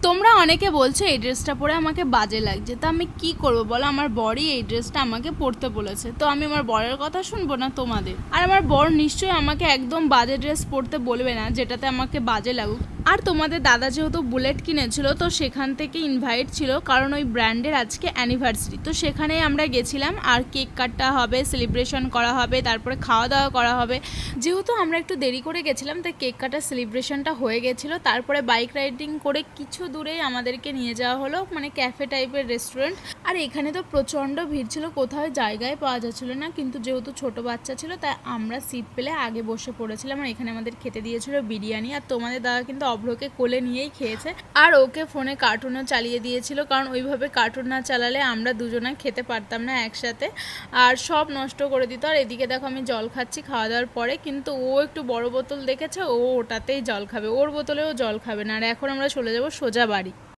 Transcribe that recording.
তোমরা অনেকে বলছো এই ড্রেসটা পরে আমাকে বাজে লাগছে, তো আমি কি করব বলো? আমার বরই এই ড্রেসটা আমাকে পরতে বলেছে, তো আমি আমার বরের কথা শুনবো না তোমাদের? আর আমার বর নিশ্চয়ই আমাকে একদম বাজে ড্রেস পরতে বলবে না যেটাতে আমাকে বাজে লাগুক। আর তোমাদের দাদা যেহেতু বুলেট কিনেছিল, তো সেখান থেকে ইনভাইট ছিল, কারণ ওই ব্র্যান্ডের আজকে অ্যানিভার্সারি, তো সেখানেই আমরা গেছিলাম। আর কেক কাটা হবে, সেলিব্রেশন করা হবে, তারপরে খাওয়া দাওয়া করা হবে। যেহেতু আমরা একটু দেরি করে গেছিলাম, তাই কেক কাটার সেলিব্রেশনটা হয়ে গেছিলো। তারপরে বাইক রাইডিং করে কিছু দূরেই আমাদেরকে নিয়ে যাওয়া হলো, মানে ক্যাফে টাইপের রেস্টুরেন্ট। আর এখানে তো প্রচণ্ড ভিড় ছিল, কোথাও জায়গায় পাওয়া যাচ্ছিল না, কিন্তু যেহেতু ছোট বাচ্চা ছিল তাই আমরা সিট পেলে আগে বসে পড়েছিলাম। আর এখানে আমাদের খেতে দিয়েছিল বিরিয়ানি, আর তোমাদের দাদা কিন্তু অভ্রকে কোলে নিয়েই খেয়েছে। আর ওকে ফোনে কার্টুনও চালিয়ে দিয়েছিল, কারণ ওইভাবে কার্টুন না চালালে আমরা দুজনে খেতে পারতাম না একসাথে, আর সব নষ্ট করে দিত। আর এদিকে দেখো আমি জল খাচ্ছি খাওয়া দাওয়ার পরে, কিন্তু ও একটু বড় বোতল দেখেছে, ও ওটাতেই জল খাবে, ওর বোতলেও জল খাবে না। আর এখন আমরা চলে যাব সোজা বাড়ি।